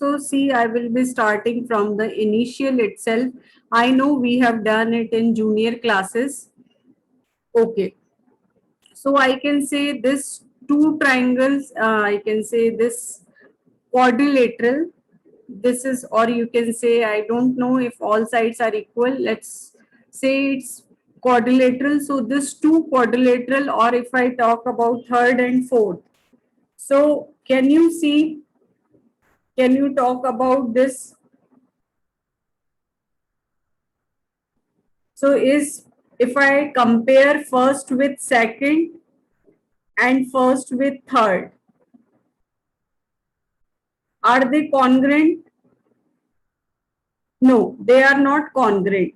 So see, I will be starting from the initial itself. I know we have done it in junior classes. Okay. So I can say this two triangles, I can say this quadrilateral. This is, or you can say, I don't know if all sides are equal. Let's say it's quadrilateral. So this two quadrilateral, or if I talk about third and fourth. So can you see, can you talk about this? So is, if I compare first with second and first with third, are they congruent? No, they are not congruent.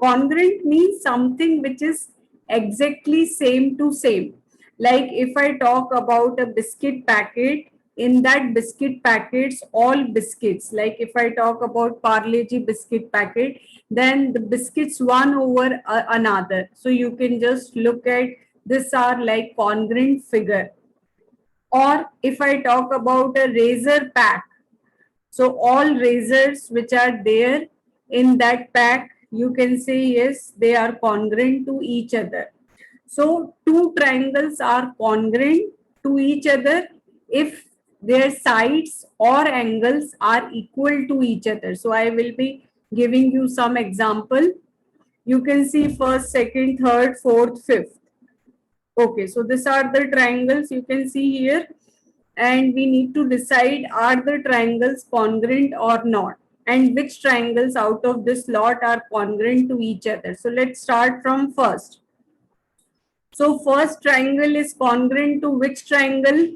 Congruent means something which is exactly same to same. Like if I talk about a biscuit packet, in that biscuit packets, all biscuits, like if I talk about Parle-G biscuit packet, then the biscuits one over another. So you can just look at this are like congruent figure. Or if I talk about a razor pack, so all razors which are there in that pack, you can say yes, they are congruent to each other. So two triangles are congruent to each other if their sides or angles are equal to each other. So I will be giving you some example. You can see first, second, third, fourth, fifth. Okay, so these are the triangles you can see here, and we need to decide are the triangles congruent or not, and which triangles out of this lot are congruent to each other. So let's start from first. So first triangle is congruent to which triangle?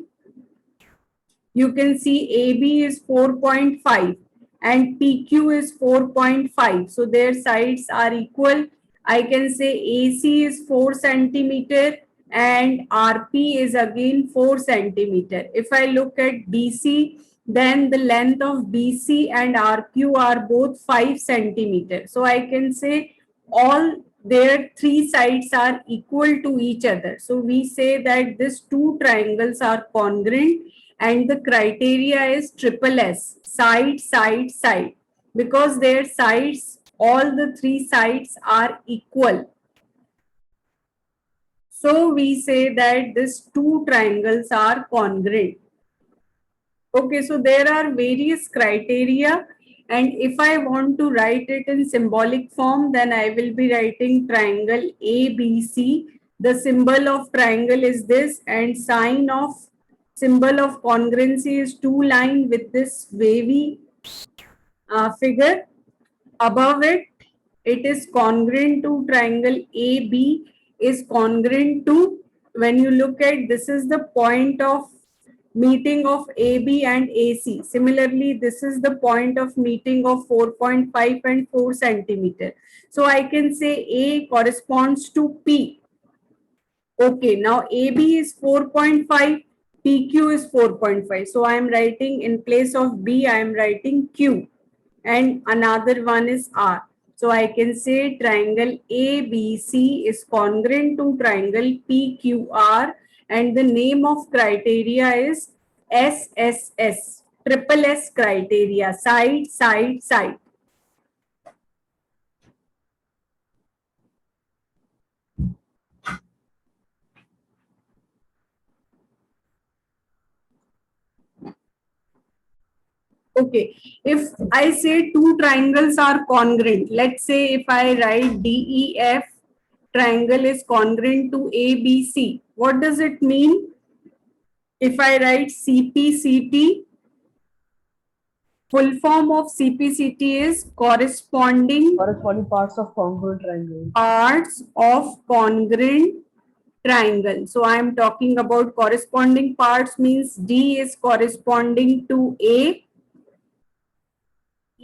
You can see AB is 4.5 and PQ is 4.5. So their sides are equal. I can say AC is 4 centimeter and RP is again 4 centimeter. If I look at BC, then the length of BC and RQ are both 5 centimeter. So I can say all their three sides are equal to each other. So we say that these two triangles are congruent, and the criteria is triple S, side, side, side, because their sides, all the three sides are equal. So we say that these two triangles are congruent. Okay, so there are various criteria, and if I want to write it in symbolic form, then I will be writing triangle ABC. The symbol of triangle is this, and sign of symbol of congruency is two line with this wavy figure. Above it, it is congruent to triangle AB is congruent to, when you look at, this is the point of meeting of AB and AC. Similarly, this is the point of meeting of 4.5 and 4 centimeter. So I can say A corresponds to P. Okay, now AB is 4.5, PQ is 4.5. So I am writing in place of B, I am writing Q, and another one is R. So I can say triangle ABC is congruent to triangle PQR, and the name of criteria is SSS, triple S criteria, side, side, side. Okay, if I say two triangles are congruent, let's say if I write DEF triangle is congruent to ABC, what does it mean? If I write CPCT, full form of CPCT is corresponding parts of congruent triangle. Parts of congruent triangle. So I am talking about corresponding parts, means D is corresponding to A,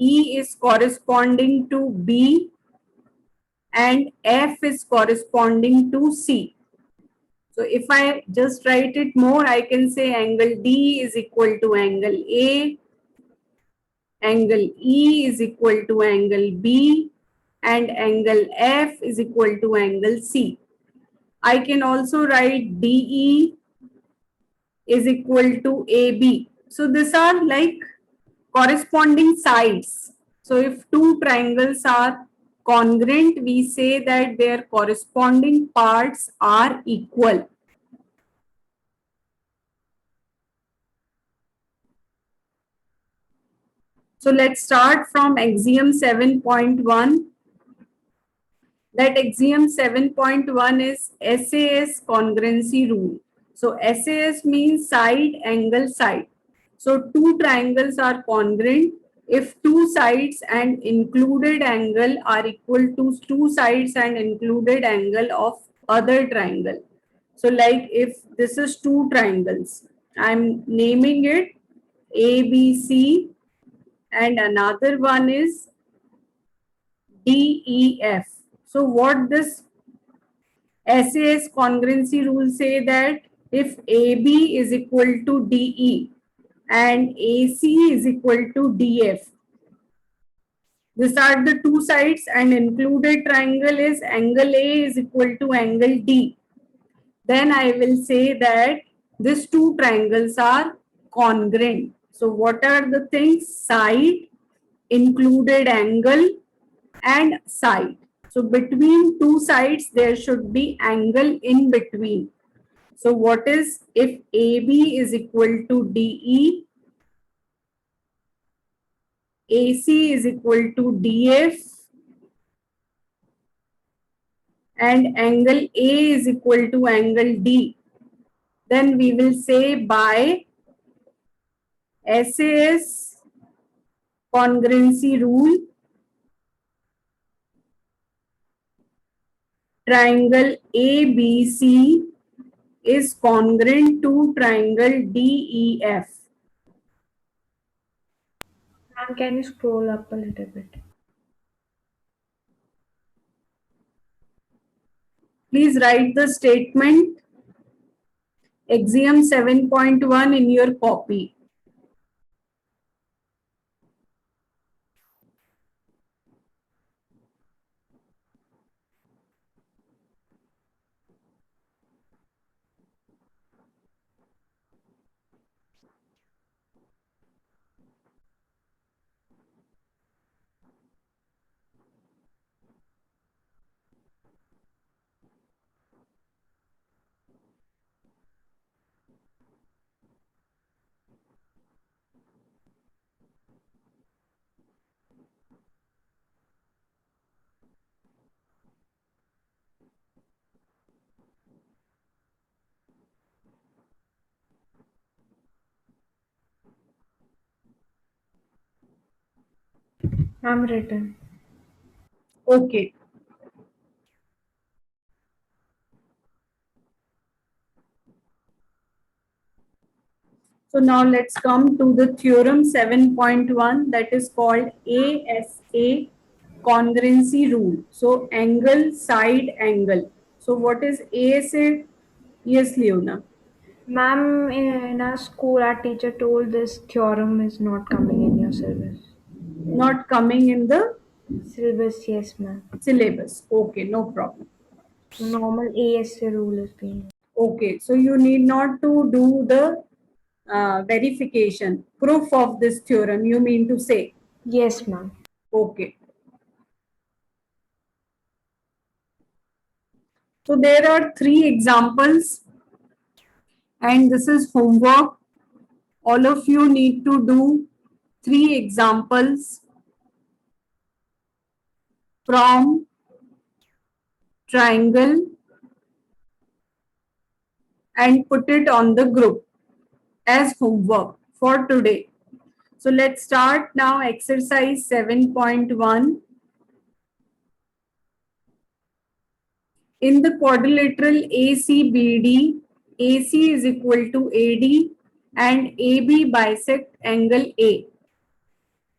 E is corresponding to B, and F is corresponding to C. So if I just write it more, I can say angle D is equal to angle A, angle E is equal to angle B, and angle F is equal to angle C. I can also write DE is equal to AB. So these are like corresponding sides. So if two triangles are congruent, we say that their corresponding parts are equal. So let's start from axiom 7.1. That axiom 7.1 is SAS congruency rule. So SAS means side, angle, side. So two triangles are congruent if two sides and included angle are equal to two sides and included angle of other triangle. So like if this is two triangles, I'm naming it ABC and another one is DEF. So what this SAS congruency rule say that if AB is equal to DE and AC is equal to DF, these are the two sides and included triangle is angle A is equal to angle D. Then I will say that these two triangles are congruent. So what are the things? Side, included angle and side. So between two sides, there should be angle in between. So what is if AB is equal to DE, AC is equal to DF, and angle A is equal to angle D? Then we will say by SAS congruency rule, triangle ABC is congruent to triangle DEF. Ma'am, can you scroll up a little bit? Please write the statement axiom 7.1 in your copy. I'm written. Okay. So now let's come to the theorem 7.1 that is called ASA congruency rule. So angle, side, angle. So what is ASA? Yes, Leona. Ma'am, in our school, our teacher told this theorem is not coming in your syllabus. Not coming in the Syllabus, yes, ma'am. syllabus. Okay, no problem. Normal ASA rule is being. Okay, so you need not to do the verification, proof of this theorem, you mean to say? Yes, ma'am. Okay. So there are three examples and this is homework. All of you need to do three examples from triangle and put it on the group as homework for today. So let's start now exercise 7.1. In the quadrilateral ACBD, AC is equal to AD and AB bisect angle A.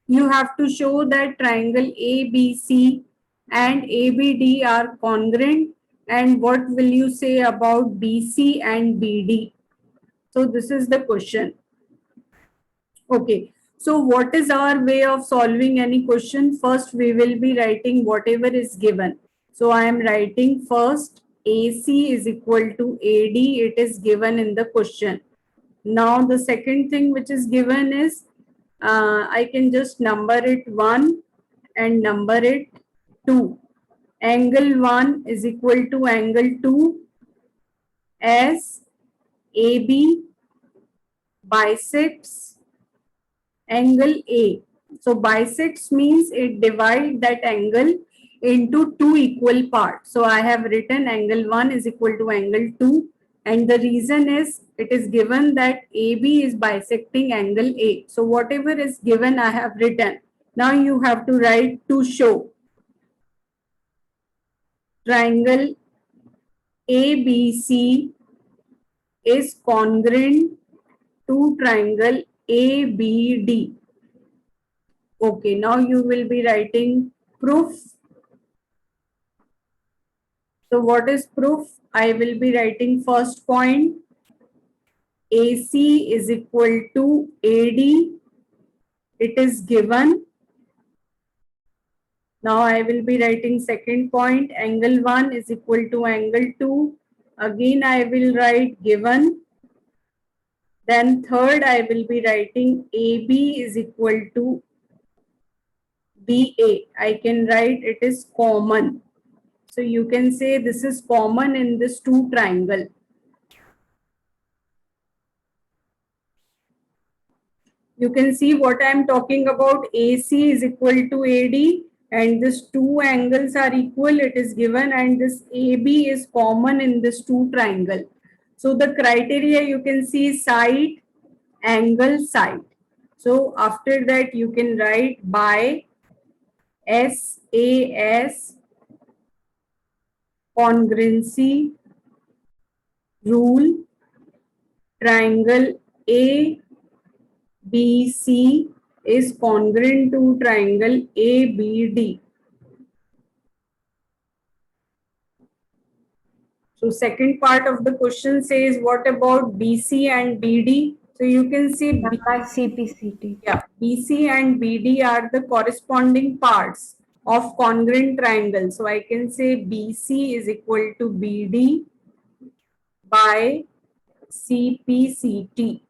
You have to show that triangle ABC and ABD are congruent, and what will you say about BC and BD? So this is the question. Okay, so what is our way of solving any question? First, we will be writing whatever is given. So I am writing first AC is equal to AD. It is given in the question. Now the second thing which is given is I can just number it 1 and number it 2. Angle 1 is equal to angle 2 as AB bisects angle A. So bisects means it divides that angle into two equal parts. So I have written angle 1 is equal to angle 2, and the reason is it is given that AB is bisecting angle A. So whatever is given I have written. Now you have to write to show triangle ABC is congruent to triangle ABD. Okay, now you will be writing proof. So what is proof? I will be writing first point. AC is equal to AD. It is given. Now I will be writing second point. Angle 1 is equal to angle 2. Again I will write given. Then third I will be writing AB is equal to BA. I can write it is common. So you can say this is common in this two triangle. You can see what I am talking about. AC is equal to AD and these two angles are equal. It is given and this AB is common in this two triangle. So the criteria you can see side, angle, side. So after that you can write by SAS congruency rule triangle ABC is congruent to triangle ABD. So second part of the question says what about BC and BD? So you can see By CPCT. yeah, BC and BD are the corresponding parts of congruent triangle. So I can say BC is equal to BD by CPCT.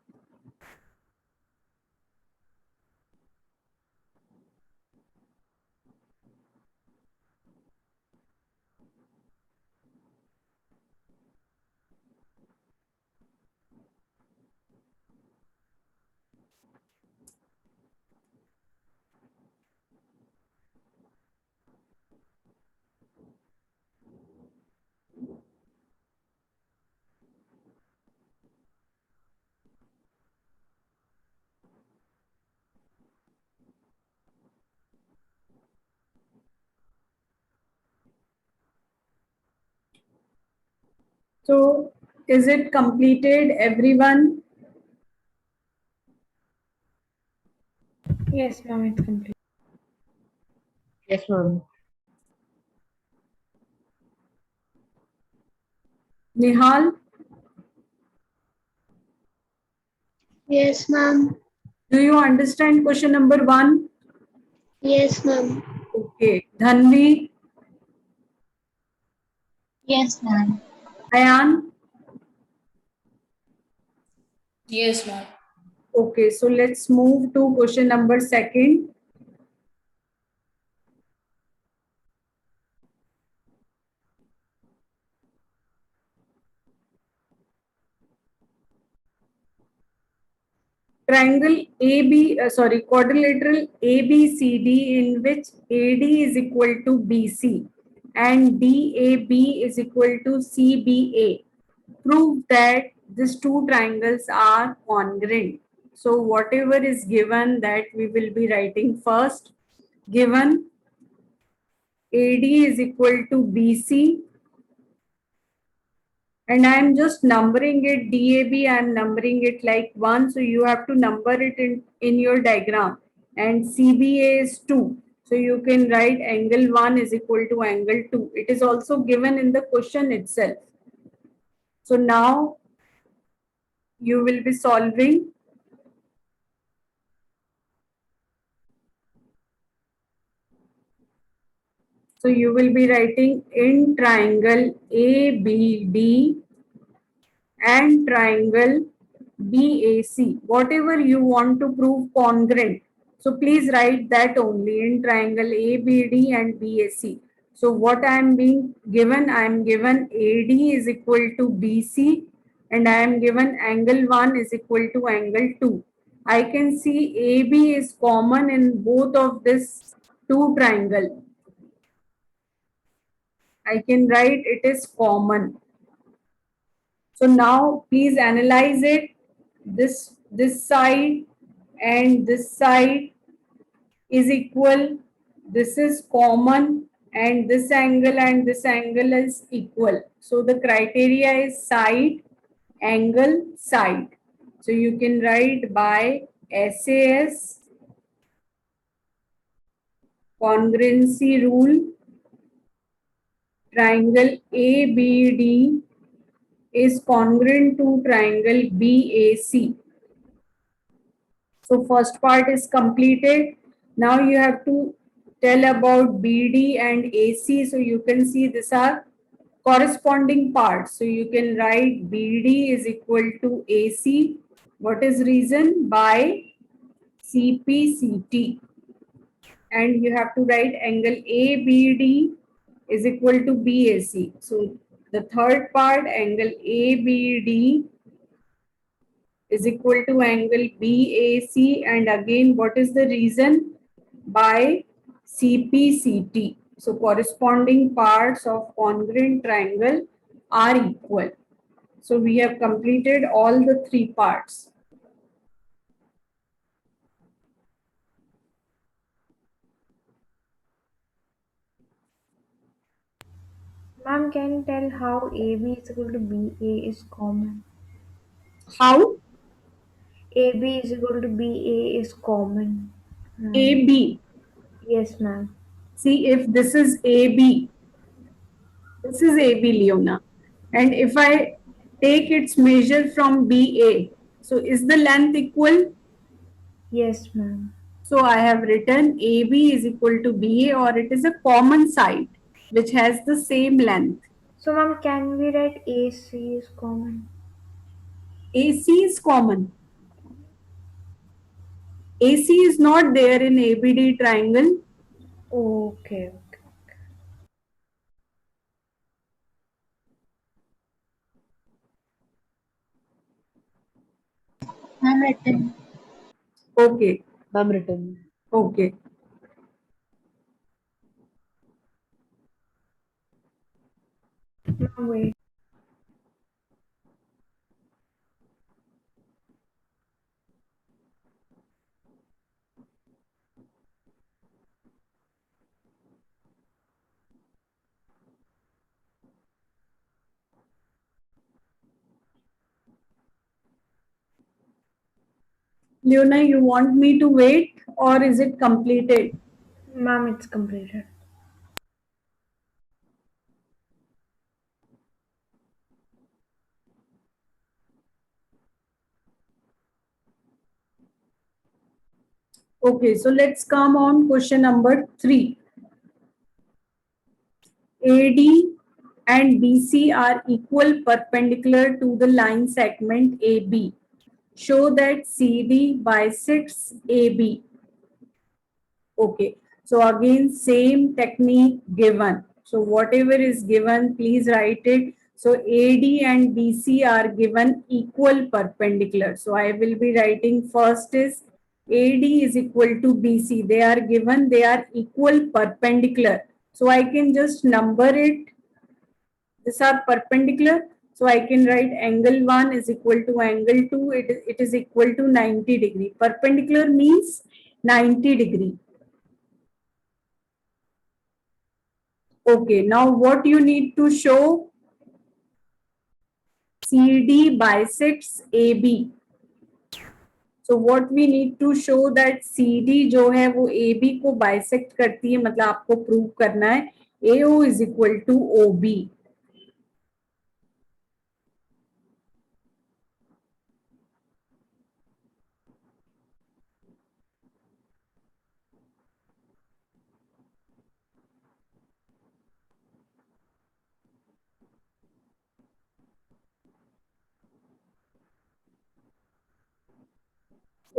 So is it completed, everyone? Yes, ma'am, it's complete. Yes, ma'am. Nihal, Yes, ma'am. do you understand question number 1? Yes, ma'am. Okay. Dhanvi, Yes, ma'am. Ayan. Yes, ma'am. Okay, so let's move to question number 2. Triangle quadrilateral ABCD in which AD is equal to BC and DAB is equal to CBA. Prove that these two triangles are congruent. So whatever is given that we will be writing first. Given AD is equal to BC and I am just numbering it DAB, I am numbering it like 1. So you have to number it in your diagram. And CBA is 2. So you can write angle 1 is equal to angle 2. It is also given in the question itself. So now you will be solving. So you will be writing in triangle ABD and triangle BAC. Whatever you want to prove congruent. So please write that only in triangle ABD and BAC. So what I am being given, I am given AD is equal to BC and I am given angle 1 is equal to angle 2. I can see AB is common in both of this two triangle. I can write it is common. So now please analyze it. This side and this side is equal. This is common and this angle is equal. So the criteria is side, angle, side. So you can write by SAS congruency rule, triangle ABD is congruent to triangle BAC. So first part is completed. Now you have to tell about BD and AC. So you can see these are corresponding parts. So you can write BD is equal to AC. What is reason? By CPCT. And you have to write angle ABD is equal to BAC. So the third part, angle ABD is equal to angle BAC, and again what is the reason? By CPCT. So corresponding parts of congruent triangle are equal. So we have completed all the three parts. Ma'am, can you tell how AB is equal to BA is common? How? AB is equal to BA is common. AB. Yes, ma'am. See, if this is AB, this is AB, Leona. And if I take its measure from BA, so is the length equal? Yes, ma'am. So I have written AB is equal to BA, or it is a common side which has the same length. So, ma'am, can we write AC is common? AC is common. AC is not there in ABD triangle. Okay. Ma'am, written. Okay, Ma'am written. okay. Ma'am, wait. Leona, you want me to wait or is it completed? Ma'am, it's completed. Okay, so let's come on question number 3. AD and BC are equal perpendicular to the line segment AB. Show that CD bisects AB. Okay, so again same technique given. So whatever is given, please write it. So AD and BC are given equal perpendicular. So I will be writing first is AD is equal to BC. They are given, they are equal perpendicular. So I can just number it. These are perpendicular. So I can write angle 1 is equal to angle 2. It is equal to 90 degree. Perpendicular means 90 degree. Okay, now what you need to show? CD bisects AB. So what we need to show that CD जो है वो AB को bisect करती है, मतलब आपको prove करना है AO is equal to OB.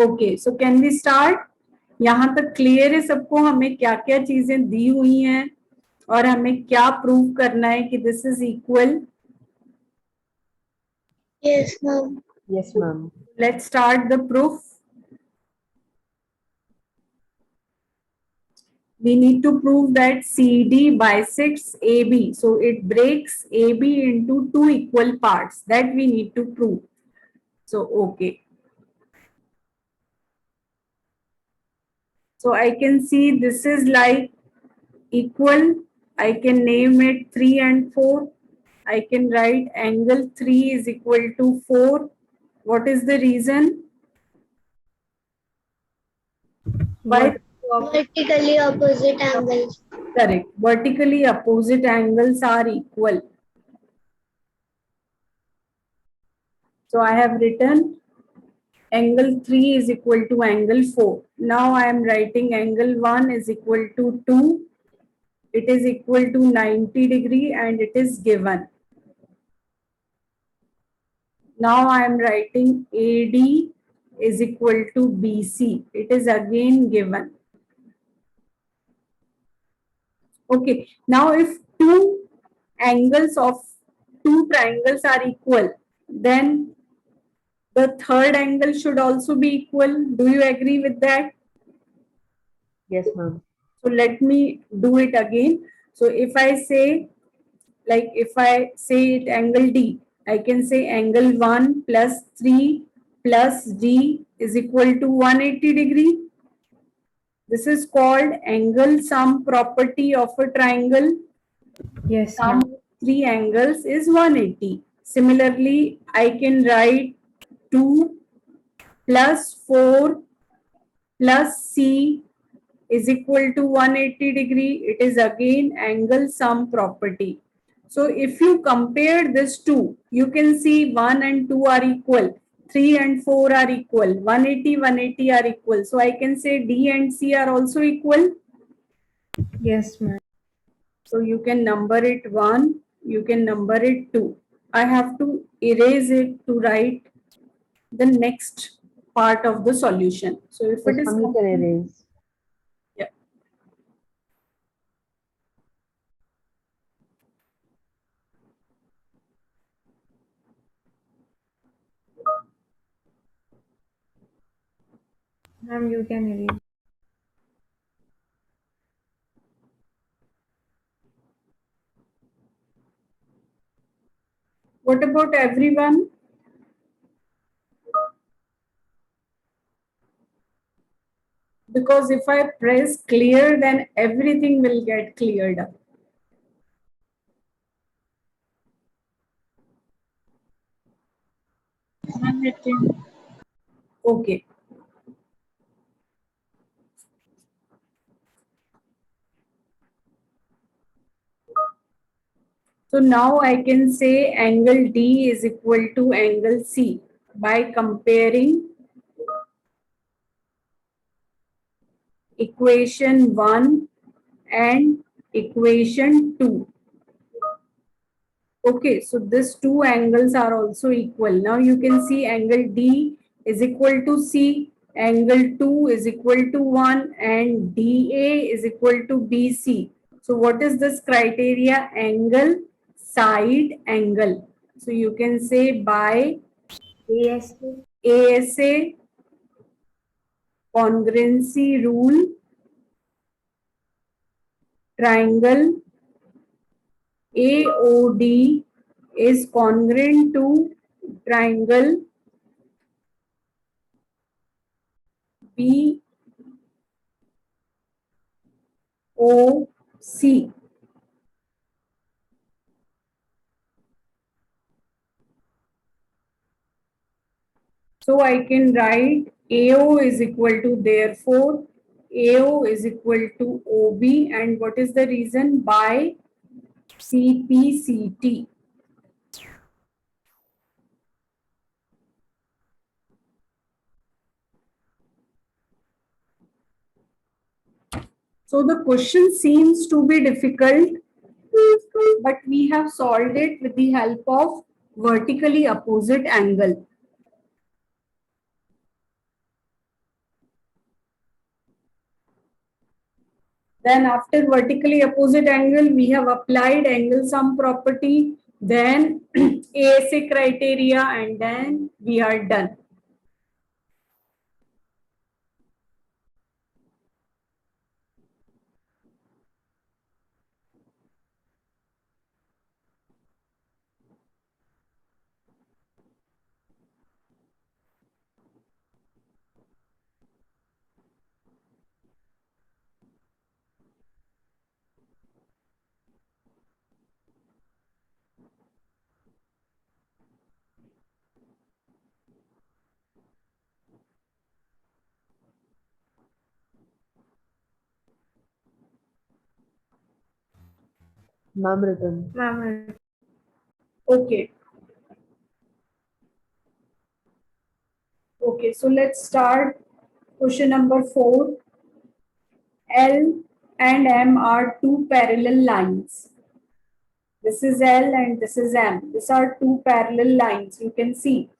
Okay, so can we start? यहाँ तक क्लियर है सबको हमें क्या क्या चीजें दी हुई हैं और हमें क्या प्रूव करना है कि this is equal? Yes, ma'am. Yes, ma'am. Let's start the proof. We need to prove that CD bisects AB. So it breaks AB into two equal parts. That we need to prove. So, okay. So I can see this is like equal. I can name it 3 and 4. I can write angle 3 is equal to 4. What is the reason? Why? Vertically opposite angles. Correct. Vertically opposite angles are equal. So I have written angle 3 is equal to angle 4. Now I am writing angle 1 is equal to 2. It is equal to 90 degree and it is given. Now I am writing AD is equal to BC. It is again given. Okay. Now if two angles of two triangles are equal, then the third angle should also be equal. Do you agree with that? Yes, ma'am. So let me do it again. So if I say, like if I say it angle D, I can say angle 1 plus 3 plus D is equal to 180 degree. This is called angle sum property of a triangle. Yes, Sum ma'am. of three angles is 180. Similarly, I can write 2 plus 4 plus C is equal to 180 degree. It is again angle sum property. So if you compare this two, you can see 1 and 2 are equal. 3 and 4 are equal. 180, 180 are equal. So I can say D and C are also equal. Yes, ma'am. So you can number it 1, you can number it 2. I have to erase it to write the next part of the solution. So if Yes, it is ma'am, you can erase. yeah. Ma'am, you can erase. What about everyone? Because if I press clear, then everything will get cleared up. Okay. So now I can say angle D is equal to angle C by comparing equation 1 and equation 2. Okay, so these two angles are also equal. Now you can see angle D is equal to C, angle 2 is equal to 1 and DA is equal to BC. So what is this criteria? Angle, side angle. So you can say by ASA. ASA, congruency rule, triangle AOD is congruent to triangle BOC. So I can write AO is equal to, therefore AO is equal to OB, and what is the reason? By CPCT. So the question seems to be difficult, but we have solved it with the help of vertically opposite angle. Then after vertically opposite angle, we have applied angle sum property, then ASA criteria, and then we are done. Ma'am written. Ma'am, Okay. Okay, so let's start question number 4. L and M are two parallel lines. This is L and this is M. These are two parallel lines. You can see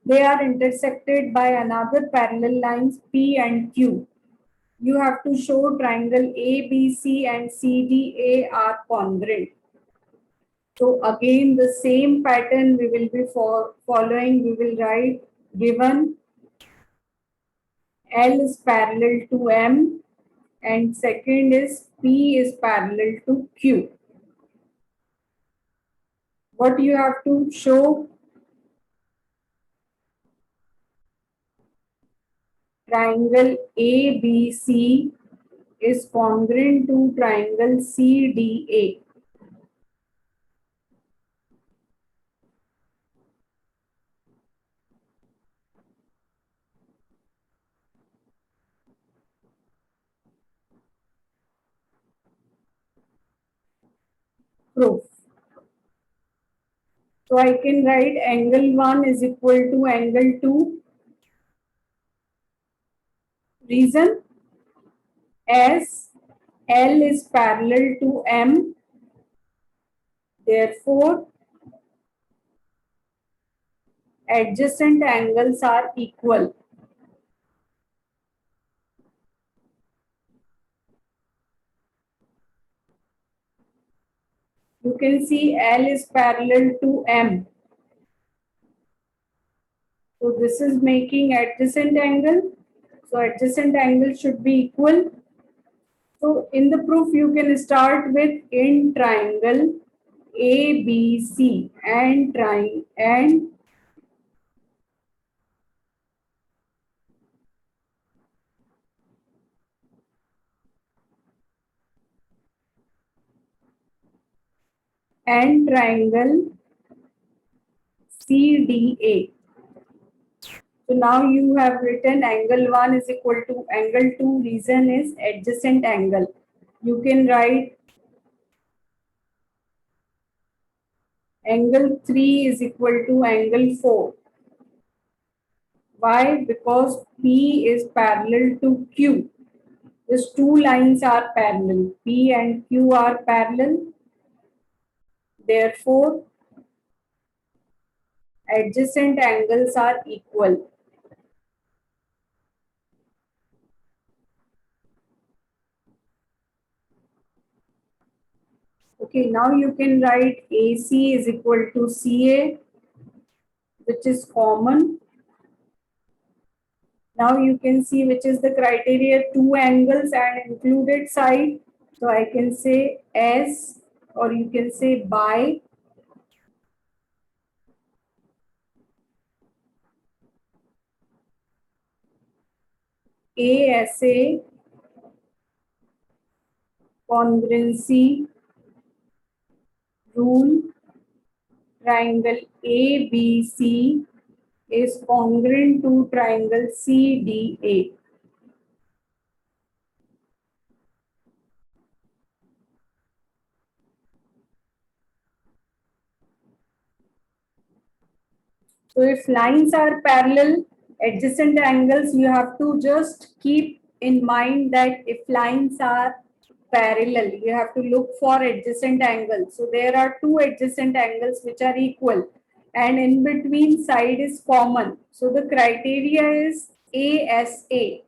they are intersected by another parallel lines P and Q. You have to show triangle ABC and CDA are congruent. So again, the same pattern we will be following. We will write given L is parallel to M and second is P is parallel to Q. What you have to show? Triangle ABC is congruent to triangle CDA. Proof. So I can write angle 1 is equal to angle 2. Reason? As L is parallel to M, therefore adjacent angles are equal. You can see L is parallel to M. So this is making adjacent angle. So adjacent angle should be equal. So in the proof, you can start with in triangle ABC and triangle CDA. So now you have written angle 1 is equal to angle 2. Reason is adjacent angle. You can write angle 3 is equal to angle 4. Why? Because P is parallel to Q. These two lines are parallel. P and Q are parallel. Therefore, adjacent angles are equal. Okay, now you can write AC is equal to CA, which is common. Now you can see which is the criteria, two angles and included side. So I can say S or you can say by. ASA congruency rule, triangle ABC is congruent to triangle CDA. So if lines are parallel, adjacent angles, you have to just keep in mind that if lines are parallel, you have to look for adjacent angles. So there are two adjacent angles which are equal and in between side is common. So the criteria is ASA.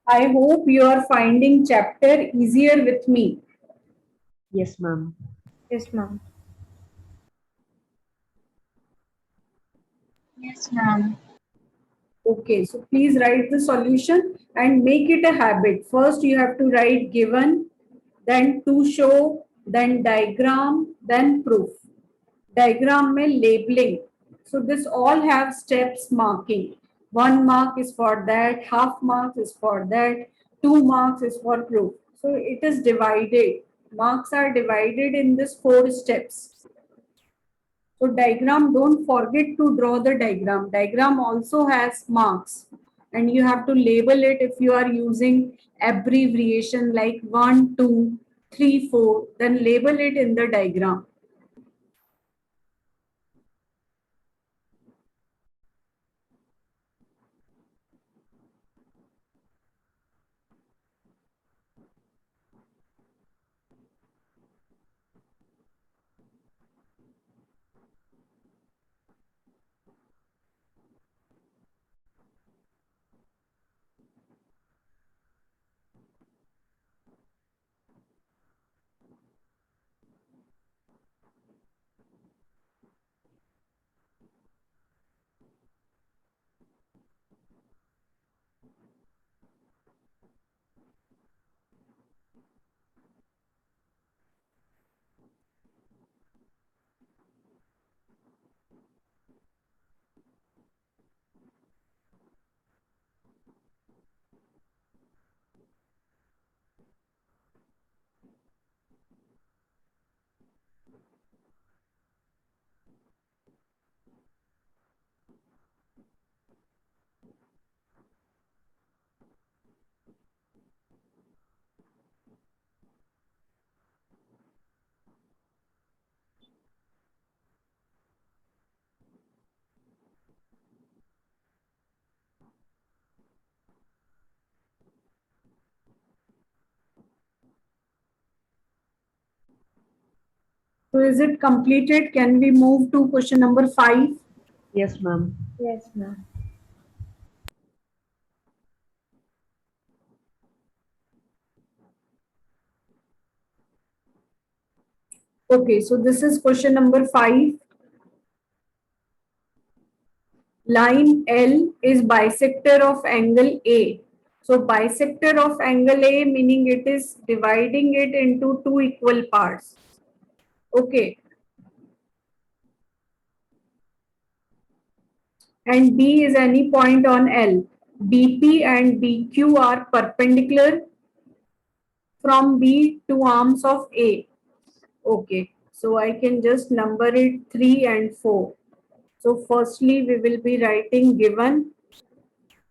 I hope you are finding chapter easier with me. Yes, ma'am. Yes, ma'am. Yes, ma'am. Okay, so please write the solution and make it a habit. First, you have to write given, then to show, then diagram, then proof. Diagram mein labeling. So this all have steps marking. 1 mark is for that, half mark is for that, 2 marks is for proof. So it is divided. Marks are divided in this 4 steps. So diagram, don't forget to draw the diagram. Diagram also has marks and you have to label it if you are using abbreviation like 1, 2, 3, 4, then label it in the diagram. So is it completed? Can we move to question number 5? Yes, ma'am. Yes, ma'am. Okay, so this is question number 5. Line L is bisector of angle A. So bisector of angle A meaning it is dividing it into 2 equal parts. Okay. And B is any point on L. BP and BQ are perpendicular from B to arms of A. Okay. So I can just number it 3 and 4. So firstly, we will be writing given.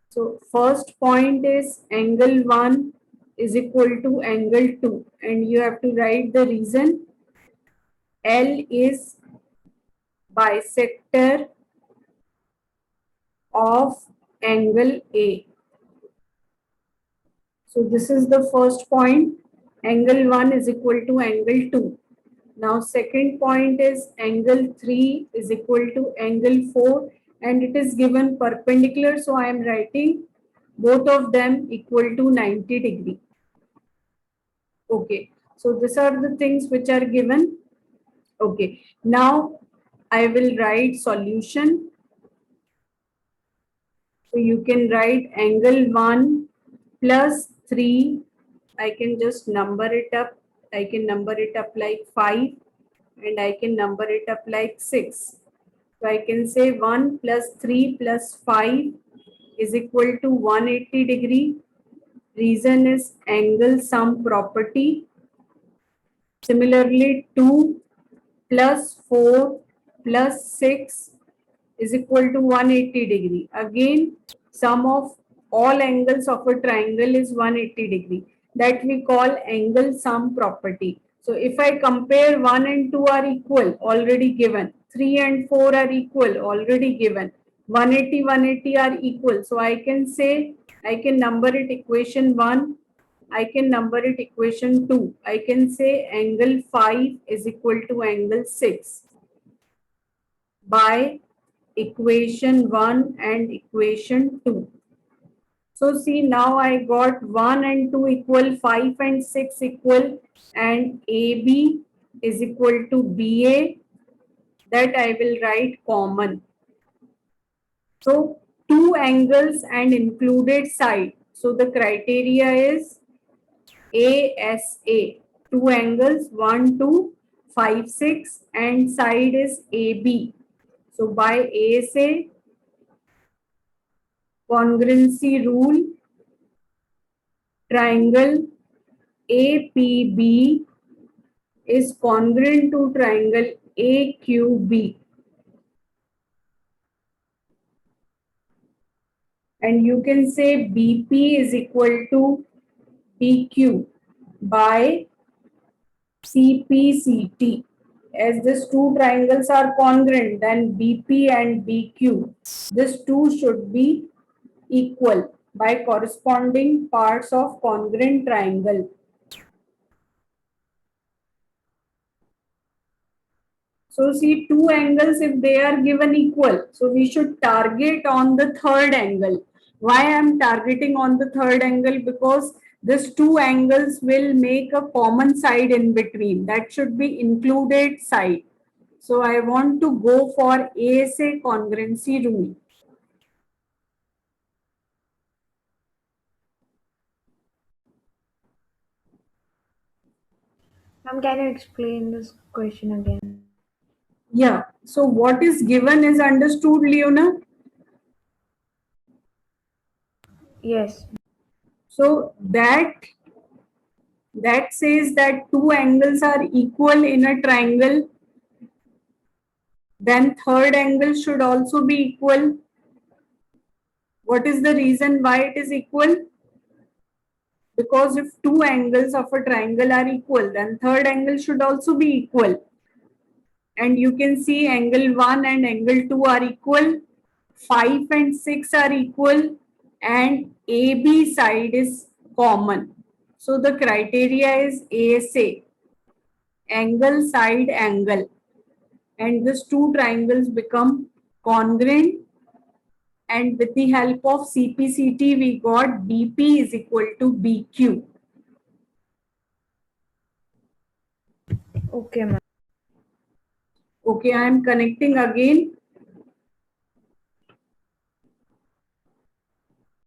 So first point is angle 1 is equal to angle 2 and you have to write the reason. L is bisector of angle A. So this is the first point. Angle 1 is equal to angle 2. Now second point is angle 3 is equal to angle 4 and it is given perpendicular. So I am writing both of them equal to 90 degree. Okay. So these are the things which are given. Okay. Now I will write solution. So you can write angle 1 plus 3. I can just number it up. I can number it up like 5 and I can number it up like 6. So I can say 1 plus 3 plus 5 is equal to 180 degree. Reason is angle sum property. Similarly, 2 plus 4 plus 6 is equal to 180 degree. Again, sum of all angles of a triangle is 180 degree. That we call angle sum property. So if I compare 1 and 2 are equal, already given. 3 and 4 are equal, already given. 180, 180 are equal. So I can say, I can number it equation 1. I can number it equation 2. I can say angle 5 is equal to angle 6 by equation 1 and equation 2. So see, now I got 1 and 2 equal, 5 and 6 equal, and AB is equal to BA. That I will write common. So two angles and included side. So the criteria is ASA. Two angles, 1, 2, 5, 6, and side is AB. So by ASA, congruency rule, triangle APB is congruent to triangle AQB. And you can say BP is equal to PQ by CPCT. As these two triangles are congruent, then BP and BQ, these two should be equal by corresponding parts of congruent triangle. So see, two angles, if they are given equal, so we should target on the third angle. Why I am targeting on the third angle? Because these two angles will make a common side in between. That should be included side. So I want to go for ASA congruency rule. Ma'am, can you explain this question again? Yeah. So what is given is understood, Leona. Yes. So that says that two angles are equal in a triangle. Then third angle should also be equal. What is the reason why it is equal? Because if two angles of a triangle are equal, then third angle should also be equal. And you can see angle 1 and angle 2 are equal, 5 and 6 are equal, and AB side is common. So the criteria is ASA, angle side angle. And these two triangles become congruent, and with the help of CPCT we got BP is equal to BQ. Okay, ma'am. Okay, I am connecting again.